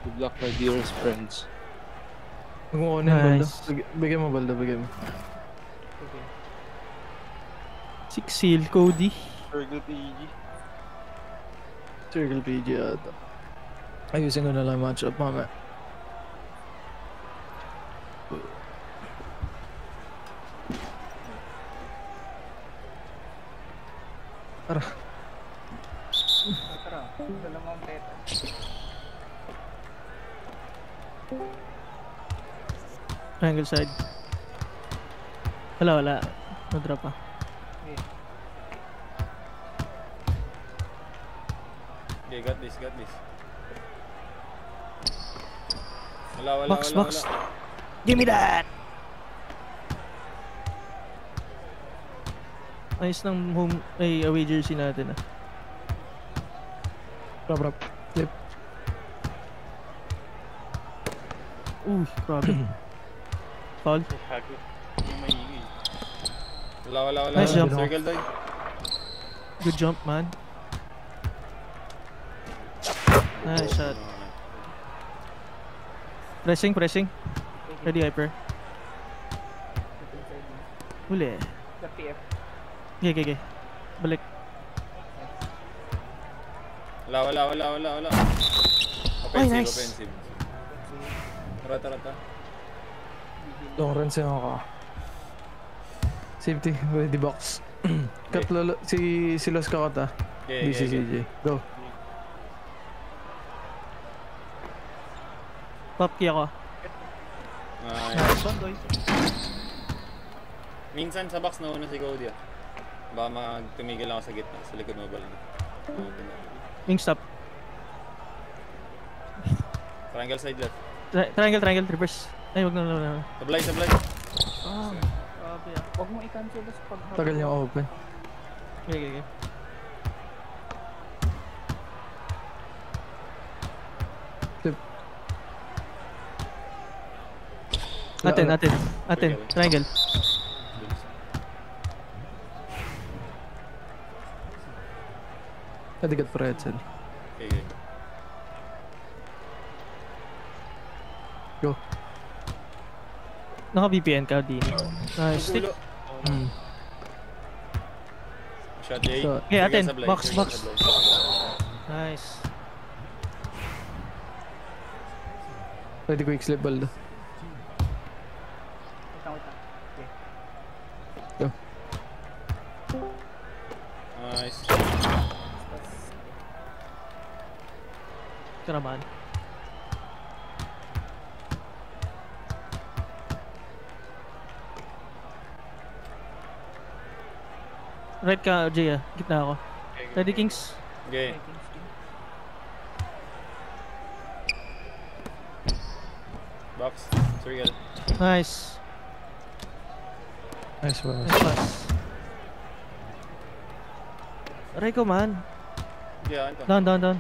Good luck, my dearest friends. Mag-uuna yung Baldo. Bigyan mo Baldo, bigyan mo. Okay. 6 seal, Cody. Circle PG. Circle PG ata. Ayusin ko na lang matchup mamaya. Tara. Tara, dalawang peta. Triangle side. Wala. No-drop pa. Okay, got this. Wala. Box. Give me that! Ayos ng home, away jersey natin ah. Rap. Flip. Uy, grabe. Foul. Hago. Yung maigi. Wala. Nice jump. Circle die. Good jump, man. Nice shot. Pressing. Ready, hyper. Huli. The PF. Okay. Balik. Wala. Ay, nice. Offensive. Rata. Long run siya ako. Safety, ready box. Cut lolo, si Los Kakot ah. BCCJ. Go. Pop key ako. Nice one, boys. Minsan sa box na una si Cody ah. Baka tumigil ako sa gitna, sa likod mo ba lang. Wing stop. Triangle side left. Triangle, reverse. Ay, wag na. Sablay. Grabe ah. Huwag mo i-cancel us pag Tagal niya open. Okay. Flip. Atin. Triangle. Kadigat pa Edsel. Okay. Go. Naka-VPN ka, Dean. Nice. Stick. Shot J. Okay, atin. Box. Sablay. Nice. Ready quick slip Baldo. Wait lang. Okay. Go. Nice. Ito naman. Right ka, Jay ah. Gitna ako. Ready, Kings? Okay. Box. Circle. Nice. Nice one. Nice pass. Aray ko, man. Yeah, ito. Down.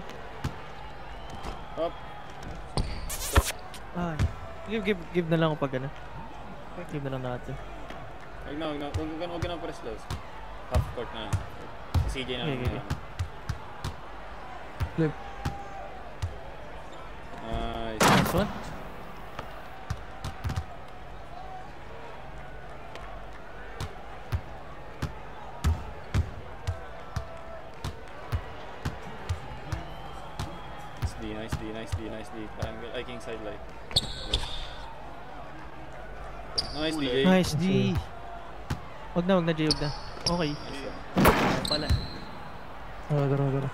Up. Ay. Give na lang ako pag ano. Give na lang natin. Huwag na press close. Half court na. Si CJ na. Okay. Flip. Nice. Nice one. Nice D. Triangle. Ay, king side light. Nice D. Nice D. Wag na, Jay, wag na. Okay. Pala. Dara.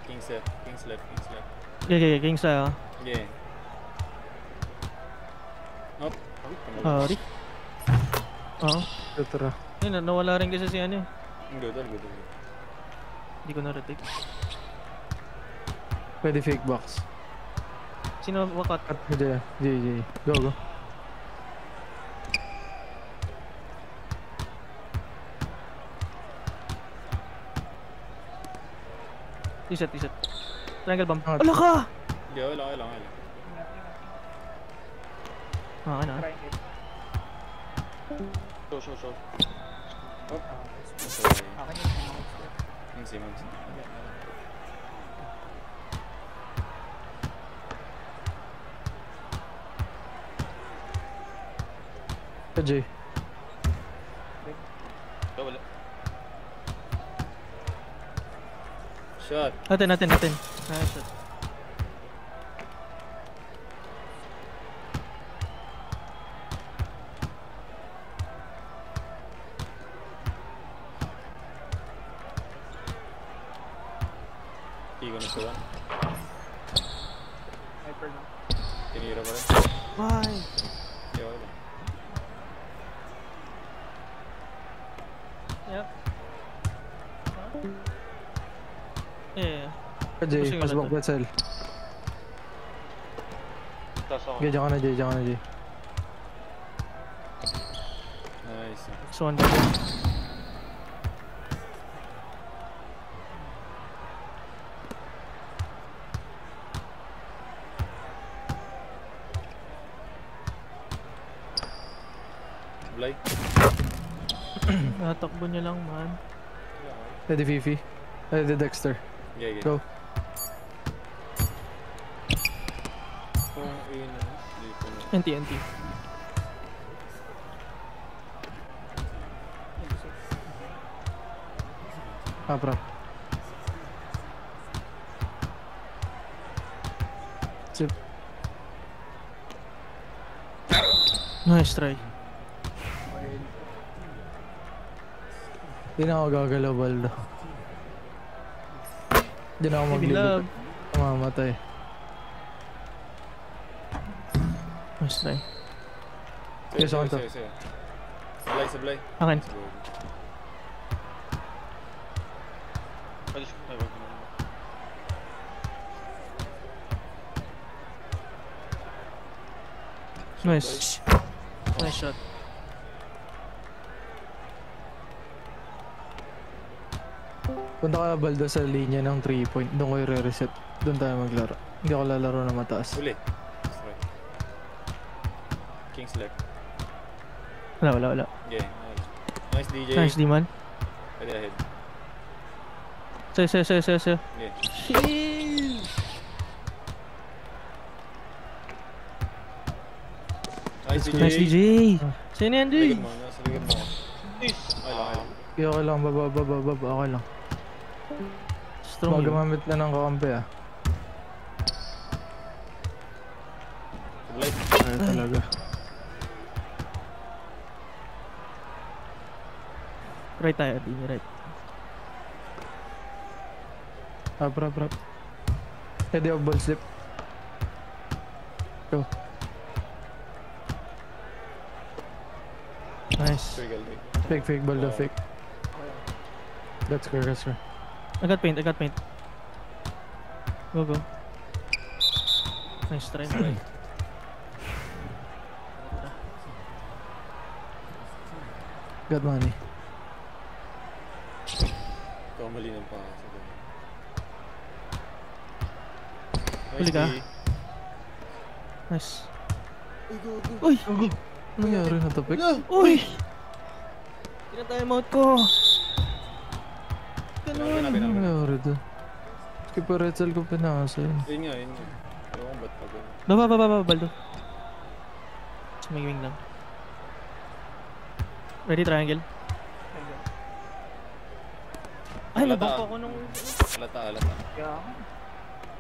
King's left. Okay, Kings tayo. Yeah. Up. Sorry. Oo. Tara. Ayun, nawala rin kasi si ano eh. Good. Hindi ko na-retake. Pwede fake box. Sino wakat? Cut mo dyan. JJ. Go. Reset. Triangle bomb. Ah. Ala ka! Hindi, wala. Ano? Triangle. Show. Akin yung Simmons. Jay. Wala. Shot. Natin. Nice shot. Igo na siya. Hyper lang. Tinira pa rin. Why? Okay lang. Yep. Yeah. Jay, Pushing pas ulit back to. Pretzel. Taas ako. Okay, diyan ka na Jay, diyan ka na Jay. Nice. So, one double. Blay. Natakbo niya lang, man. Ready Fifi. Ready Dexter. Okay. Go. Kung ina. Dito na. NT. Prop. Sip. Nice try. Hindi na ako gagalaw, Baldo. Hindi na ako Baby maglibot. love. Mamamatay. Nice try. Yes, ako to. Sablay. Akin. Alis. Ay, wag na. Nice. Nice shot. Punta ka Baldo sa linya ng 3 point. Doon ko i-reset. Doon tayo maglaro. Hindi ako lalaro na mataas. Uli. Strike. King's left. Wala. Okay. Nice DJ. Nice, D-man. Pwede ahead. Say. Okay. Nice DJ. Nice DJ. Sino yan, Likod DJ? mo. Nasa likod mo. Okay lang. Okay lang. Baba. Okay lang. Strong Baka yun. gamamit na ng kakampi ah. Sablay. Ay talaga. Right tayo, D. Right. Prop. Ready of ball slip. Go. Nice. Trigger. Fake. Baldo Oh. fake. That's score. I got paint. Go. Nice try. Got money. Ikaw mali ng pa. Huli ka. Nice. Uy! Ano nangyari na topic? Uy! Tinatime out ko. Ano nangyari doon? Skip pa Retzel ko pinakasin. Yun nga. Ewan ko ba't pa ganun. Baba, Baldo. Suming lang. Ready, triangle. Ay, Halata. nabangko ako nung... Halata. Kaya ako.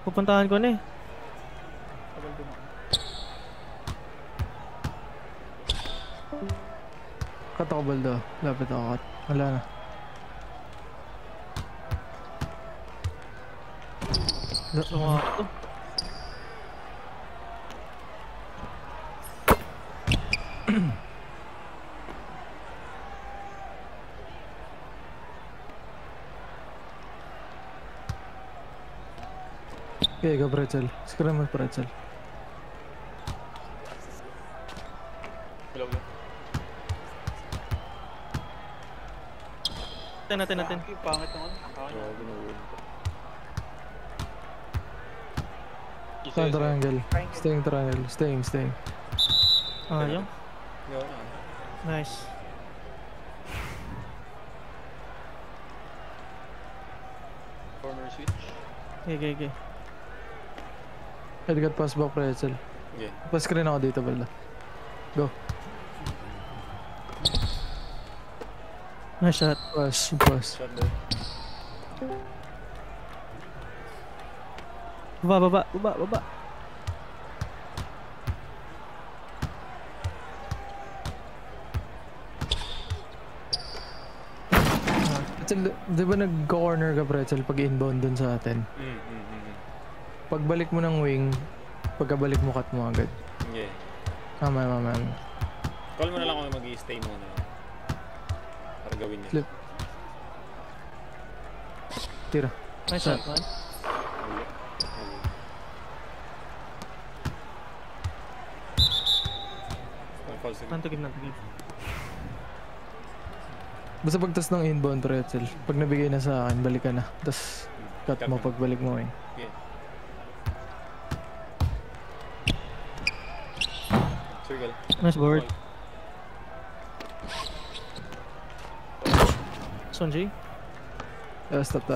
Pupuntahan ko na eh. Tagal din ako. Cut ako Baldo. Lapit ako cut. Wala na. Sumakak to. Okay, go Pretzel. Scram at Pretzel. Wala. Natin. Pangit naman. Oo, ginuwin ko. Stand triangle. Staying triangle. Staying. Ayun. Gawa na. Nice. Corner switch. Okay. Edgat pass back pretzel. Okay. Pa-screen ako dito, balda. Go. Nice shot. Pass. Shot there. Baba. Pretzel, di ba nag-corner ka, Pretzel, pag inbound dun sa atin? Pagbalik mo ng wing, pagkabalik mo cut mo agad. Okay. Mamaya. Call mo na lang kung mag-i-stay muna. Para gawin niya. Flip. Tira. Nice shot, man. False again. Nantugib. Basta pagtas ng inbound, Pretzel, pag nabigay na sa akin, balik ka na. Tapos cut mo pagbalik mo wing. Okay. Circle. Nice board. Sonji. Stop.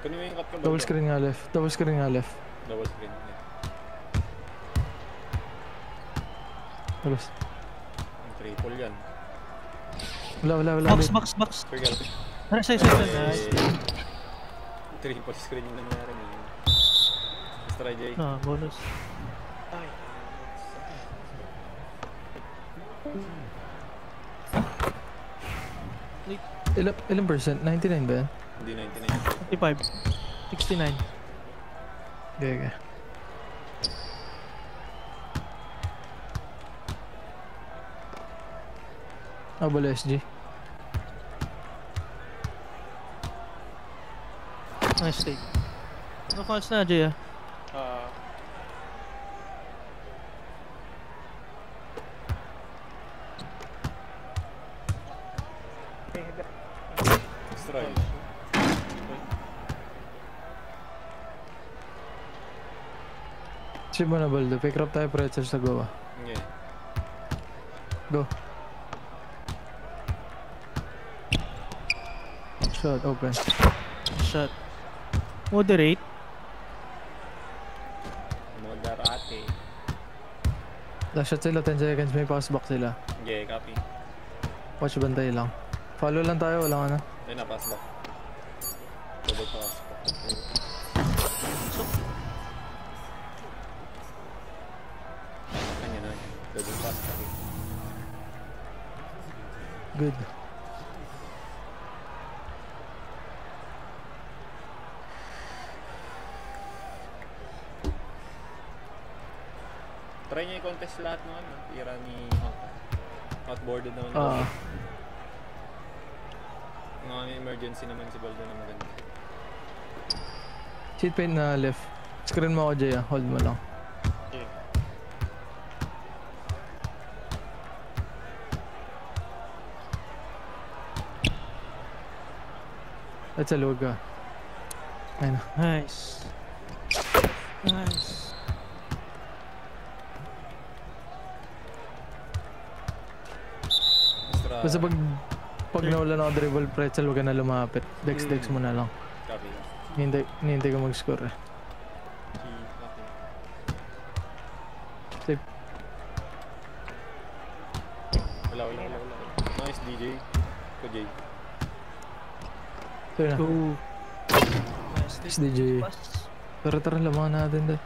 Kunin mo yung cut ko ba? Double screen nga left. Double screen. Yeah. Tapos. Ang triple yan. Wala. Box. Circle. Nice. Triple screen yung nangyari mo. Let's try, Jay. Bonus. Ilang percent? 99 ba yan? Hindi 99. 55. 69. Okay. Bala SG. Nice take. Ano falls na, Jay, ah? Let's try. Chip mo na, Baldo. Pick up tayo pretzel sa goa. Okay. Go. Shot, open. Shot. Moderate. Moderate. Last shot sila, 10 seconds. May pass back sila. Okay, copy. Watch, bantay lang. Follow lang tayo, wala ka na. Ayun na, pass back. Double pass back. Kanya na. Double pass back. Good. Try niya i-contest lahat ng ano. Tira ni Hawk. Outboarded naman. Mga emergency naman si Baldo na maganda. Cheat paint na left. Screen mo ako, Jay, ah. Hold mo lang. Okay. That's a log, ah. Ayun na. Nice. Basta pag nawala na ako dribble pretzel, huwag ka na lumapit. Dex mo na lang. Copy. Hinihintay ka mag-score, eh. Copy. Safe. Wala. Nice DJ. Ko Jay. So yun na. Nice Nice DJ. pass. Tara, lamangan natin dahil.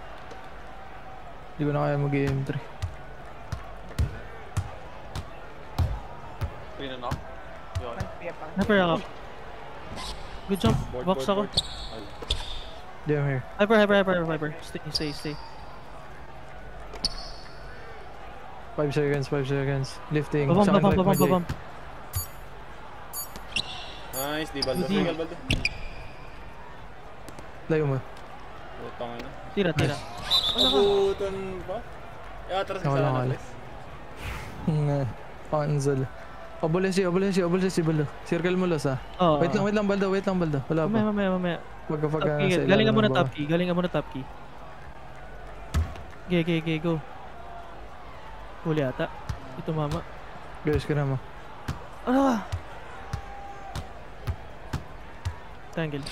Hindi ko na kaya mag-AM3. Clean and knock. Yun. Hyper up. Good jump. Box ako. Damn here. Hyper. Stay. 5 seconds. Lifting. Babam. Sa akin, right, Jay. Nice, di Baldo. Di. Circle Baldo. Layo mo. Utang na. Tira. Abutan pa? Atras ka Wala, sana, wala. Chris. Cancel. Obole si Baldo. Circle mo los, ah. Oh. Wait lang, Baldo. Wala pa. Mamaya. Pagka Top key, nasa galing ka ilalim muna ng top baba. key. Galing ka muna top key. Okay, go. Huli ata. Ito mama. Guys, ka naman. Ano ka? Triangle.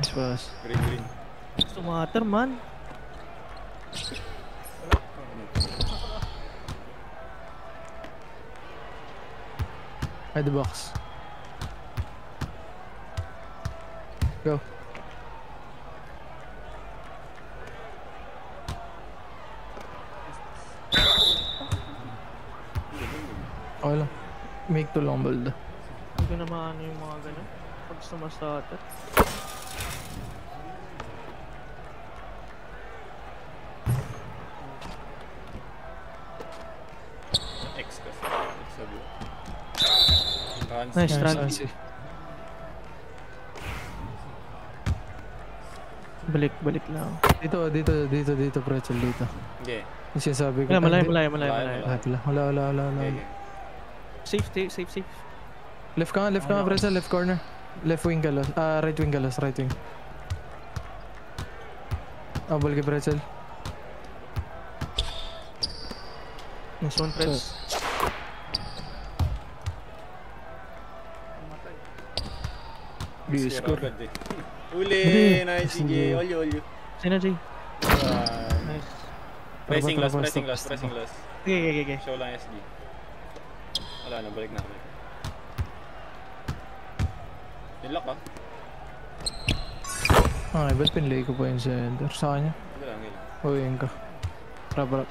Nice pass. Green. Sumater man. By the box. Go. Okay lang. Make to long ball da. Hindi ko na maano yung mga ganun. Pag sumasater. X kasi. X sabi ko. Trans. Nice, trans. Fancy. Balik lang. Dito, pretzel dito. Okay. Yung sinasabi ko. Malayo. Wala. Okay. Safe. Left ka nga, pretzel, left corner. Left wing galos. Right wing galos, right wing. Ball kay pretzel. Nice one, press. Score. Agad eh. Uli! Nice, sige. Olyo. Sino, Jay? Nice. Pressing Tara, last. stop. Okay. Show lang SG. Wala na, balik na. Nilak ah. Okay, ba't pinlay ko pa yung center? Sa kanya? Wala lang. Uwiin ka. Rap.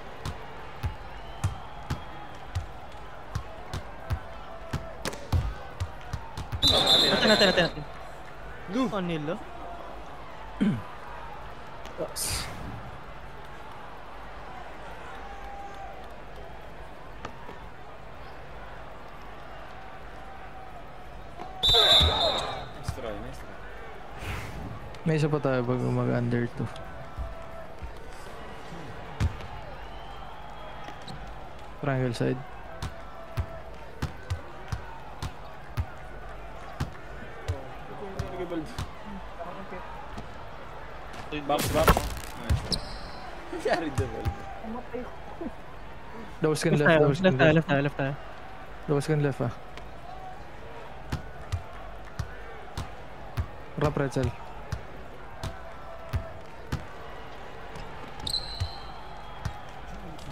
Natin. Anilo? Nice try. May isa pa tayo bago mag-under 2. Triangle side. Box. Nice. Nangyari the ball. Namatay ko. Double scan left. Left tayo. Double scan left ah. Rap pretzel.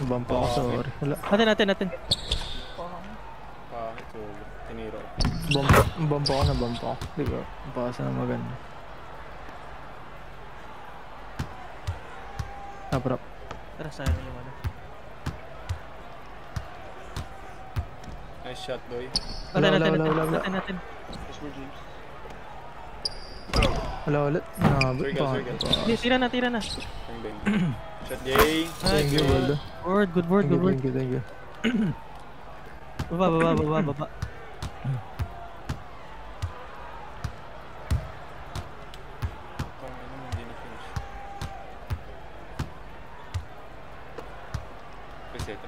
Bump ako, sorry. Wala. Natin. Pangit so tiniro. Bump ako. Di ba? Pasa na maganda. Rap. Tara, sayang yung ano. Nice shot, boy. Natin. Wala ulit. Circle. Tira na. Bang. Shot, Jay. Thank you, Waldo. Good word. Thank you. Baba. Hindi na finish. Reset.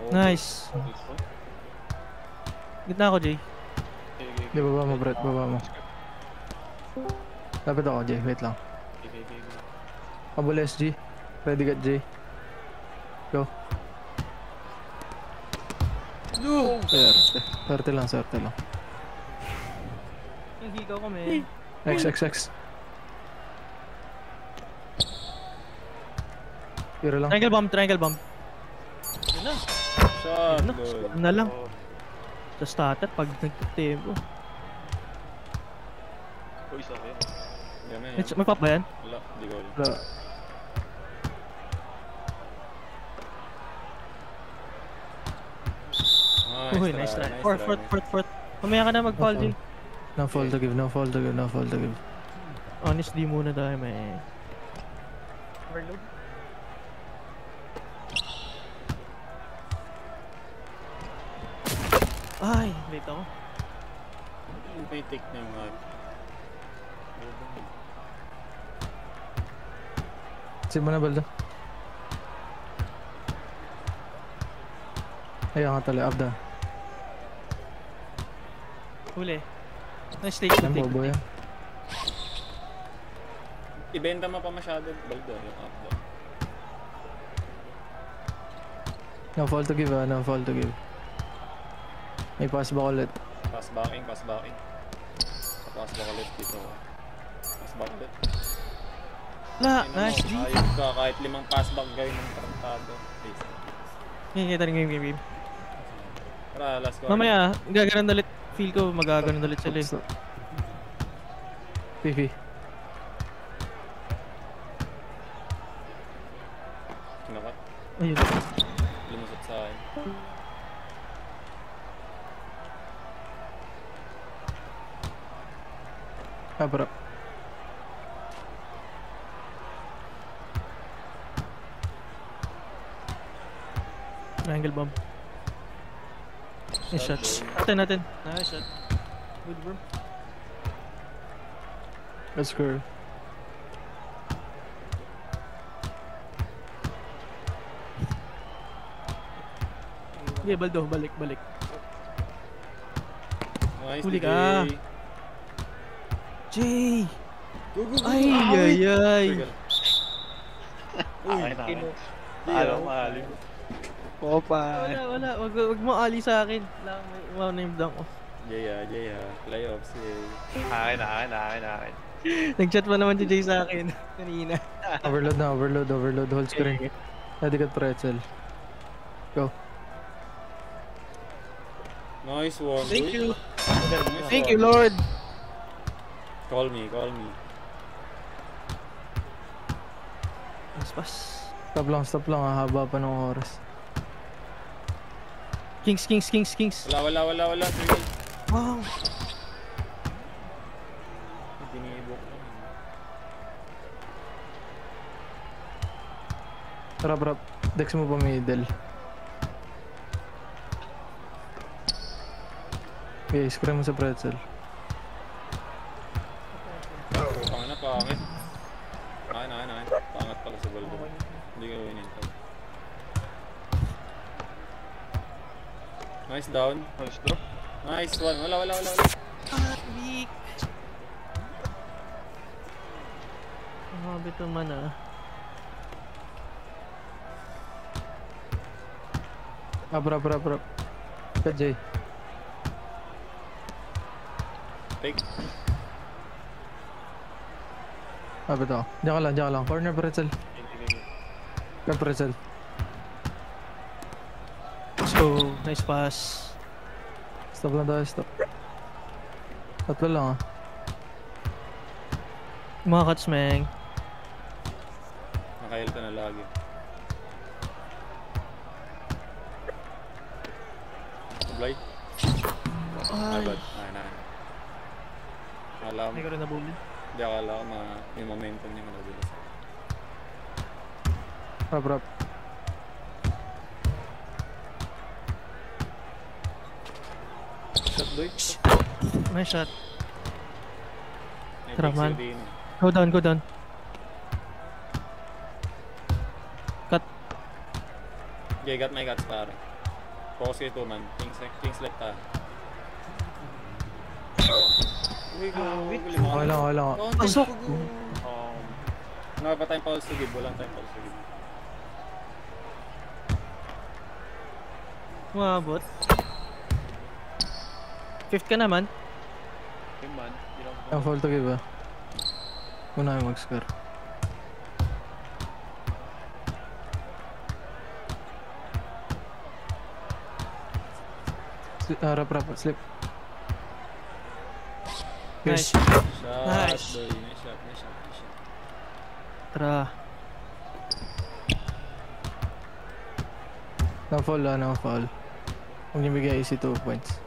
Nice. Gitna ako, Jay. Di, baba mo, Brett. Lapit ako, Jay. Wait lang. Abol SG. Ready got Jay. Go. Swerte lang. Yung higaw ko, man. X. Piro lang. Triangle bomb. Shot, boy. Ano na lang. Sa starter, pag nagtatempo. Uy, sa akin. Yan. May pop ba yan? Wala, di ko alam. Wala. Uy, nice try. Fourth. Mamaya ka na mag-fall, Jay. No fall to give. Honest, di muna tayo, may. Overload. Ay, late ako. May take na yung hype. Save mo na, Baldo. Ayaw nga tala. Up down. Huli. Nice take. Ang bobo yan. Ibenta mo pa masyado, Baldo, yung up down. No fall to give no fall to give. May pass back ulit. Pass backing. Sa pass back ulit dito. Pass back ulit. La, Ayun nice. mo, ayun ka, kahit 5 pass back gawin ng tarantado. Please. Kita rin game. Tara, last go. Mamaya, gaganon ulit. Feel ko magaganon ulit sila eh. Fifi. Kinakat. Ayun. Lumusot sa akin. Bro. Angle bomb. Nice shot. Natin. Nice shot. Good bro. Let's go. Okay, Baldo, balik. Nice, Huli DJ. ka. Jay! Go. Ay! Circle. Akin. Alam mo, alim. Opa. Wala. Wag mo ali sa akin. Wow na yung dunk ko. Jaya. Playoffs, yay. Akin. Nag-chat pa naman si Jay sa akin kanina. Overload na, overload. Hold screen. Ready ka pretzel. Go. Nice one. Thank you. Nice Thank one. you, Lord. Call me. Nice pass. Stop lang, haba pa ng oras. Kings. Wala. Circle. Wow. Dinibok lang. Rap. Dex mo pa middle. Okay, scram mo sa pretzel. Pangit. Akin. Pangat pala sa Baldo. Hindi ka winin to. Nice down. Nice drop. Nice one. Wala. Weak. Mabit naman ah. Rap. Ka Jay. Take. Bitaw. Diyan ka lang. Corner pretzel. Ka pretzel. So, nice pass. Stop lang tayo, stop. Tatlo lang Mga cuts, Meng. Nakail ka na lagi. Blight. Bad. Alam. Hindi ko rin nabulid. Hindi akala ko may momentum niya madalas. Rap. Shot doy. Nice shot. May Tara, pixel man. din. Go down. Cut. Okay, got my cuts pare. Focus kayo 2 man. Kings left ha. Uy, go. Okay lang. Pasok. Wala pa tayong pulse to give. Walang tayong pulse to give. Umabot. Fifth ka naman. Yung man. Ang fall to give Muna yung mag-score. Rap, slip. Nice. Shot, Nice. boy. Nice shot. Tara. No fall. Huwag niyo bigay easy 2 points.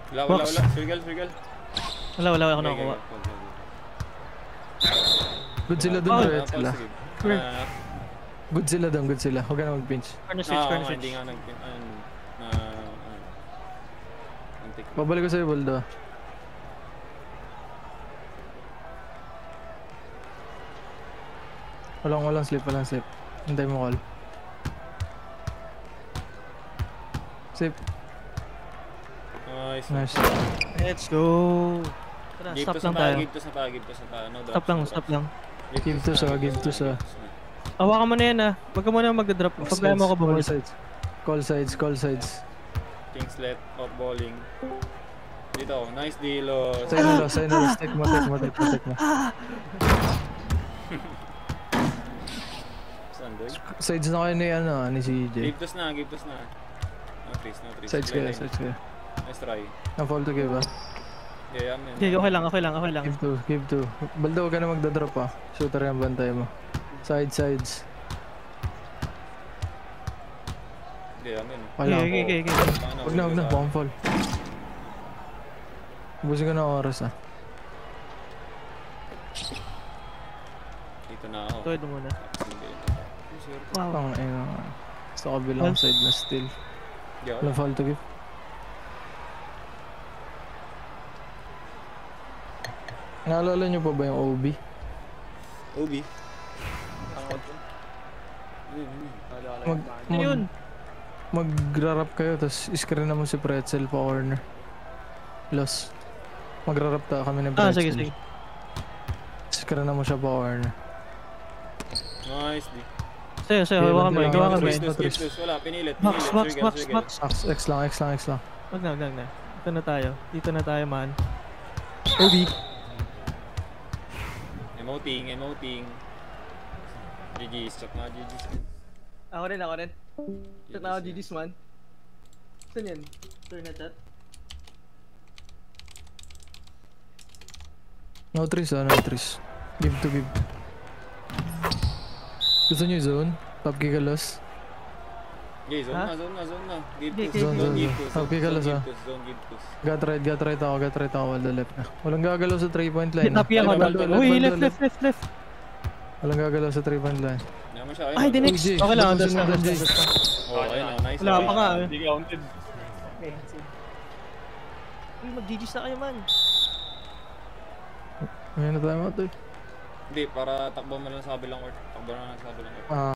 Wala. Box. Circle. Wala ako nakuha. Good sila dun, bro. Sila. Sure. Good sila. Huwag ka na mag-pinch. Corner switch. Hindi nga antik. Pabalik ko sa'yo, Baldo. Walang slip, walang slip. Hintay mo call. Slip. Nice. Nice. Let's go. Tara, Give stop to sa lang tayo, tayo. give to sa tayo, give to sa tayo. No drops, Stop lang, no stop drops. lang. Give to sa, give to sa. Hawakan mo na yan ah. Huwag ka muna magdadrop. Pag mo ako Call bumalik. sides. Call sides, call sides. Kingslet, off balling. Dito, nice Dilo. Sign na loss, sign na loss. Take mo, take mo, take mo, take mo. Saan doy? Sides na kayo ni, ano, ni CJ. Give tos na, give tos na. No trees, no trees. Sides Play kayo, line. sides kayo. Nice try. Na-fall to give ah. Yeah, man. Okay, okay lang, okay lang, okay lang. Give to. Baldo, huwag ka na magdadrop ah. Shooter yung bantay mo. Sides. Yeah, man. Wala Okay, ako. okay. Huwag na, baka fall. Ubusin ko na ang oras ah. Dito na ako. Tuwid mo muna. Wow. Ang ina. Sa kabilang side na still. Yeah, Walang fall to give. Naalala nyo pa ba yung OB? Obi. Mag, Ano yun? Magra-rap kayo, tapos screen na mo si Pretzel pa corner. Loss. Magra-rap ta kami ng Ah, Pretzel. sige, sige. Screen na mo siya pa corner. Nice. Di. Sa'yo, Yeah, hawakan mo, lang, hawakan mo. Twist, Tris, twist, Tris. twist. Wala, pinilit. Max, Pinilit. Max, Trigger, Max, trigger. Max. X lang, X lang, X lang. Wag na. Dito na tayo. Dito na tayo, man. OB. Emoting. GG's, chat na GG's. Ako rin. Chat na ako GG's man. Saan yan? Turn na chat? No trees ah, no trees. Give to give. Gusto nyo yung zone? Top kick a loss? Okay, zone Ha? na. Give Okay, to, okay, zone, okay. give to. Okay ka lang, ah. Zone, give to. Got right ako, wall the left na. Walang gagalaw sa 3-point line. Tapi ako. Baldo, Uy, Baldo, left. Walang gagalaw sa 3-point line. Naman siya. Ay, the next. Jay, Okay lang, gusto understand. mo dun, Jay? Oh, ayun na. Nice. Wala pa nga eh. Hindi counted. Okay, sige. Uy, mag-GG's na kayo, man. Ngayon na tayo mga to. Hindi, para takbo mo lang sa kabilang court. Takbo na lang sa kabilang court. Ah.